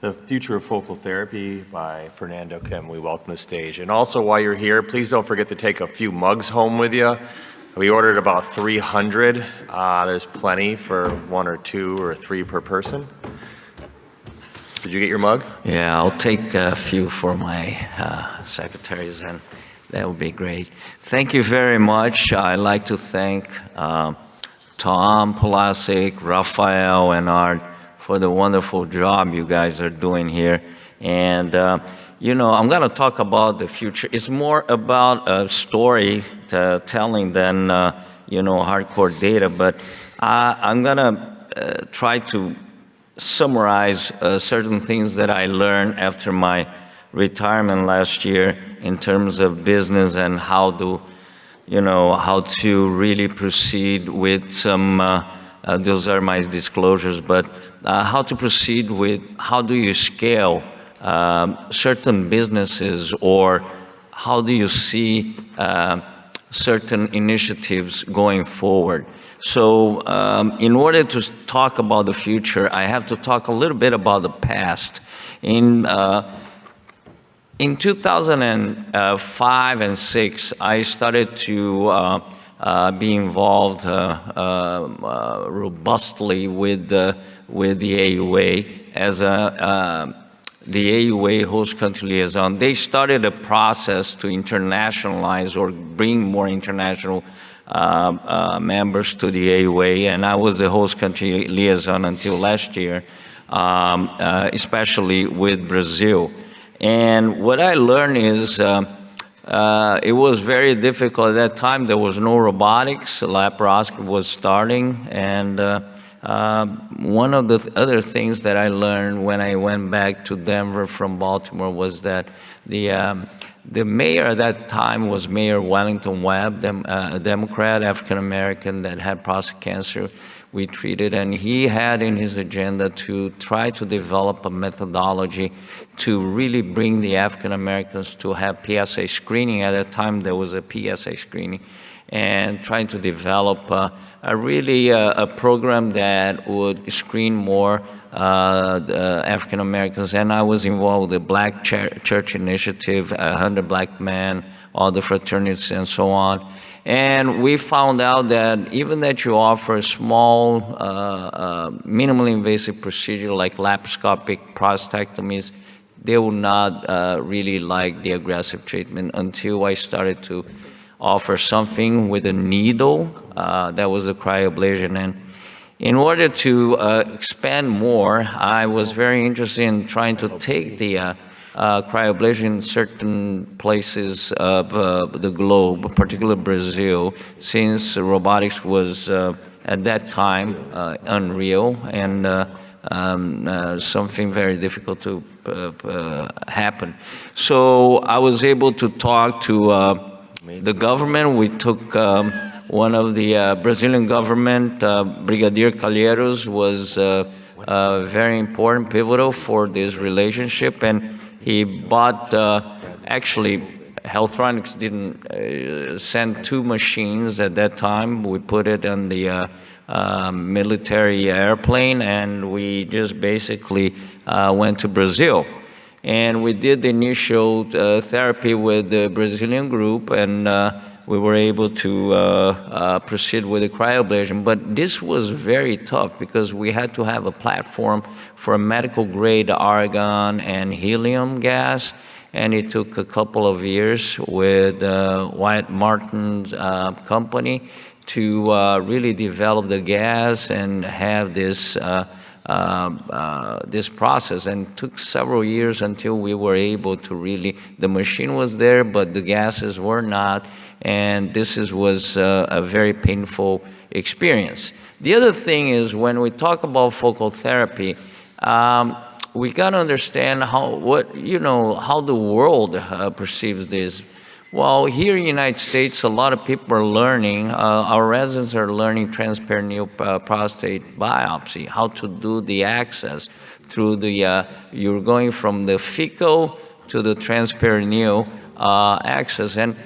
The Future of Focal Therapy by Fernando Kim. We welcome the stage. And also while you're here, please don't forget to take a few mugs home with you. We ordered about 300. There's plenty for 1 or 2 or 3 per person. Did you get your mug? Yeah, I'll take a few for my secretaries, and that would be great. Thank you very much. I'd like to thank Tom Polasic, Rafael, and Art for the wonderful job you guys are doing here. And, you know, I'm going to talk about the future. It's more about a story telling than, you know, hardcore data, but I'm going to try to summarize certain things that I learned after my retirement last year in terms of business and how to, you know, how to really proceed with some, those are my disclosures, but how to proceed with how do you scale certain businesses, or how do you see certain initiatives going forward. So in order to talk about the future, I have to talk a little bit about the past. In 2005 and 6, I started to be involved robustly with the AUA as the AUA host country liaison. They started a process to internationalize or bring more international members to the AUA, and I was the host country liaison until last year, especially with Brazil. And what I learned is it was very difficult at that time. There was no robotics. Laparoscopy was starting, and one of the other things that I learned when I went back to Denver from Baltimore was that the mayor at that time was Mayor Wellington Webb, a Democrat, African-American that had prostate cancer. We treated, and he had in his agenda to try to develop a methodology to really bring the African-Americans to have PSA screening. At that time, there was a PSA screening, and trying to develop a program that would screen more African Americans. And I was involved with the Black Church Initiative, 100 Black Men, all the fraternities and so on. And we found out that even that you offer a small, minimally invasive procedure like laparoscopic prostatectomies, they would not really like the aggressive treatment until I started to offer something with a needle, that was a cryoablation. And in order to expand more, I was very interested in trying to take the cryoablation in certain places of the globe, particularly Brazil, since robotics was at that time unreal and something very difficult to happen. So I was able to talk to the government. We took one of the Brazilian government, Brigadier Calheiros, was very important, pivotal for this relationship, and he bought, actually, Healthronics didn't send 2 machines at that time. We put it on the military airplane, and we just basically went to Brazil. And we did the initial therapy with the Brazilian group, and we were able to proceed with the cryoablation. But this was very tough because we had to have a platform for medical grade argon and helium gas, and it took a couple of years with Wyatt Martin's company to really develop the gas and have this this process, and it took several years until we were able to really, the machine was there, but the gases were not, and this was a very painful experience. The other thing is, when we talk about focal therapy, we got to understand how the world perceives this. Well, here in the United States, a lot of people are learning, our residents are learning transperineal prostate biopsy, how to do the access through the, you're going from the fecal to the transperineal access. And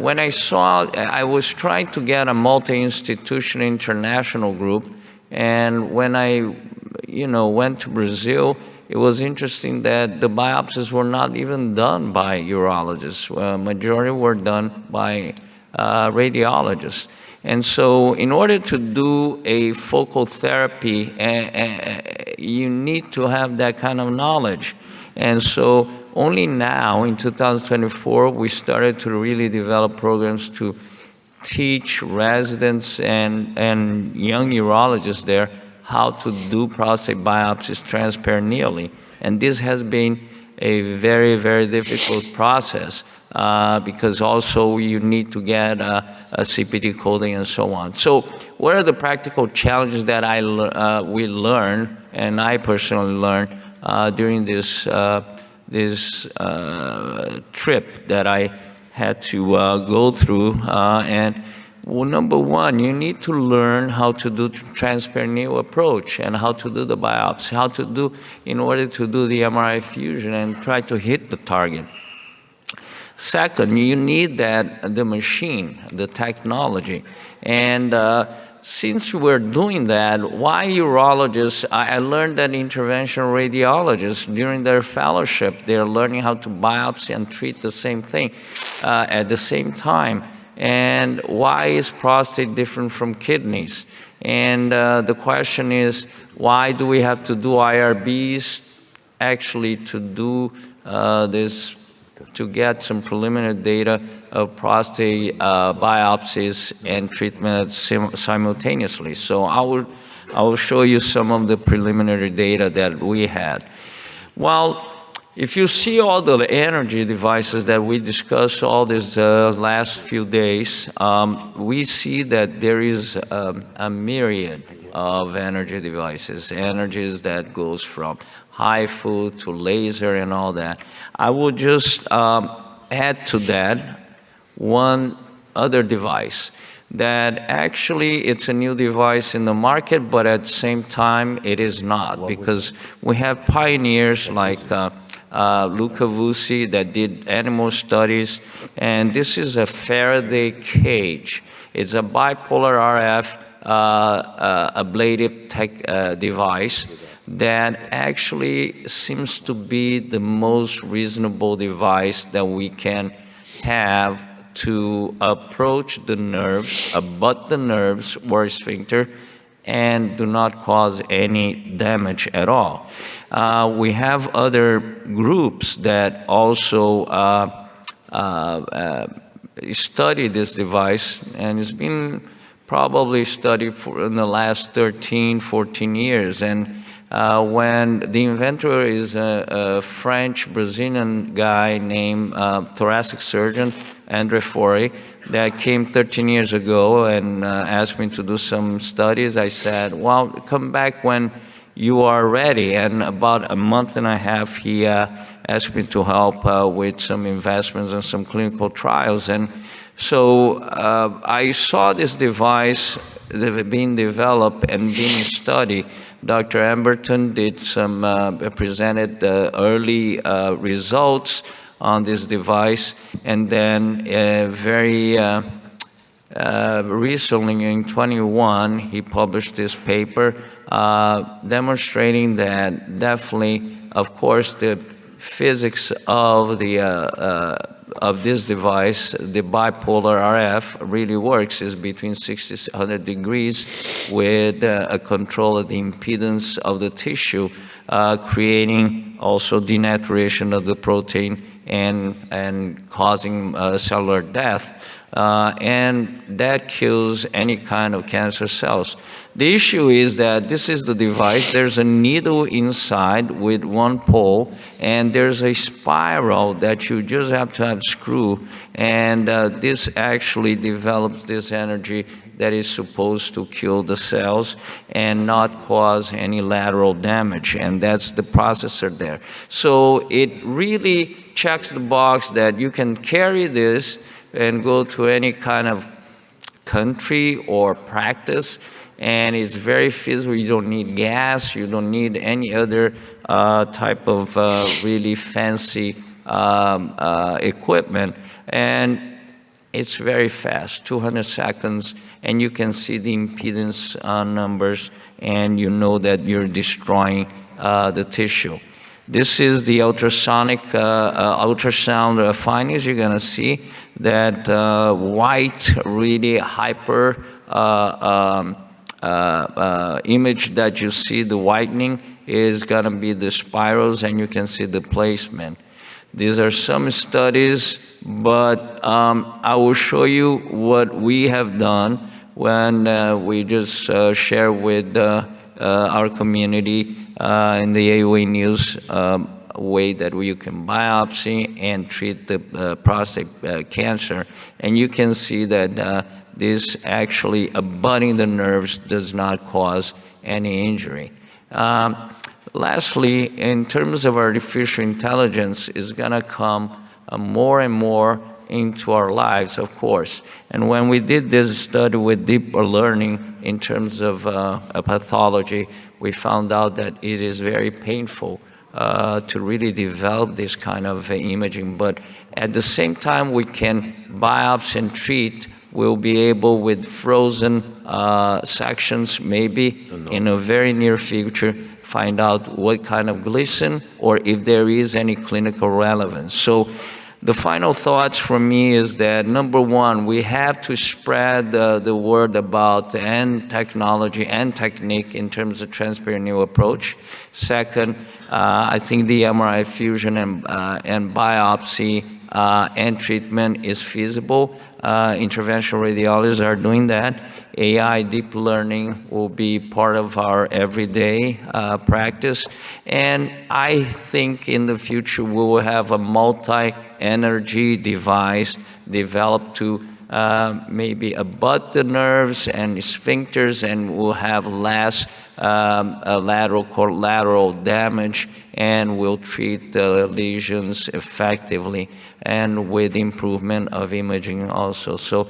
when I saw, I was trying to get a multi-institutional international group, and when I went to Brazil, it was interesting that the biopsies were not even done by urologists. Majority were done by radiologists. And so in order to do a focal therapy, you need to have that kind of knowledge. And so only now, in 2024, we started to really develop programs to teach residents and young urologists there how to do prostate biopsies transperineally. And this has been a very, very difficult process because also you need to get a CPT coding and so on. So what are the practical challenges that we learned, and I personally learned during this trip that I had to go through? Well, number one, you need to learn how to do transperineal approach and how to do the biopsy, how to do in order to do the MRI fusion and try to hit the target. Second, you need the machine, the technology. And since we're doing that, why urologists? I learned that interventional radiologists, during their fellowship, they're learning how to biopsy and treat the same thing at the same time. And why is prostate different from kidneys? And the question is, why do we have to do IRBs actually to do this, to get some preliminary data of prostate biopsies and treatment simultaneously? So I will show you some of the preliminary data that we had. Well, if you see all the energy devices that we discussed all these last few days, we see that there is a myriad of energy devices, energies that goes from HIFU to laser and all that. I will just add to that one other device that actually it's a new device in the market, but at the same time it is not, because we have pioneers like Luca Vusi that did animal studies, and this is a Faraday cage. It's a bipolar RF ablative device that actually seems to be the most reasonable device that we can have to approach the nerves, abut the nerves or sphincter, and do not cause any damage at all. We have other groups that also study this device, and it's been probably studied in the last 13, 14 years. And when the inventor is a French-Brazilian guy named thoracic surgeon, André Faure, that came 13 years ago and asked me to do some studies. I said, well, come back when you are ready. And about a month and a half, he asked me to help with some investments and some clinical trials. And so I saw this device being developed and being studied. Dr. Emberton did some, presented early results on this device, and then very recently in 21, he published this paper demonstrating that definitely, of course, the physics of this device, the bipolar RF, really works. Is between 60 to 100 degrees with a control of the impedance of the tissue, creating also denaturation of the protein and causing cellular death. And that kills any kind of cancer cells. The issue is that this is the device. There's a needle inside with one pole, and there's a spiral that you just have to have screw, and this actually develops this energy that is supposed to kill the cells and not cause any lateral damage, and that's the processor there. So it really checks the box that you can carry this and go to any kind of country or practice, and it's very feasible. You don't need gas, you don't need any other type of really fancy equipment, and it's very fast, 200 seconds, and you can see the impedance numbers, and you know that you're destroying the tissue. This is the ultrasonic ultrasound findings. You're going to see that white, really hyper image that you see, the whitening, is going to be the spirals, and you can see the placement. These are some studies, but I will show you what we have done when we just share with our community in the AOA News way that you can biopsy and treat the prostate cancer. And you can see that this actually abutting the nerves does not cause any injury. Lastly, in terms of artificial intelligence, is going to come more and more into our lives, of course. And when we did this study with deep learning in terms of pathology, we found out that it is very painful to really develop this kind of imaging. But at the same time, we can biopsy and treat. We'll be able, with frozen sections, maybe in a very near future, find out what kind of glycine or if there is any clinical relevance. So the final thoughts for me is that, number one, we have to spread the word about and technology and technique in terms of transperineal approach. Second, I think the MRI fusion and biopsy and treatment is feasible. Interventional radiologists are doing that. AI, deep learning will be part of our everyday practice. And I think in the future we will have a multi-energy device developed to maybe abut the nerves and sphincters, and we'll have less lateral damage, and we'll treat the lesions effectively and with improvement of imaging also. So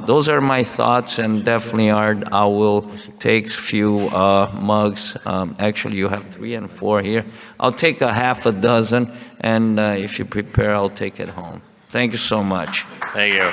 those are my thoughts, and definitely, Art, I will take a few mugs. Actually, you have 3 and 4 here. I'll take a half a dozen, and if you prepare, I'll take it home. Thank you so much. Thank you.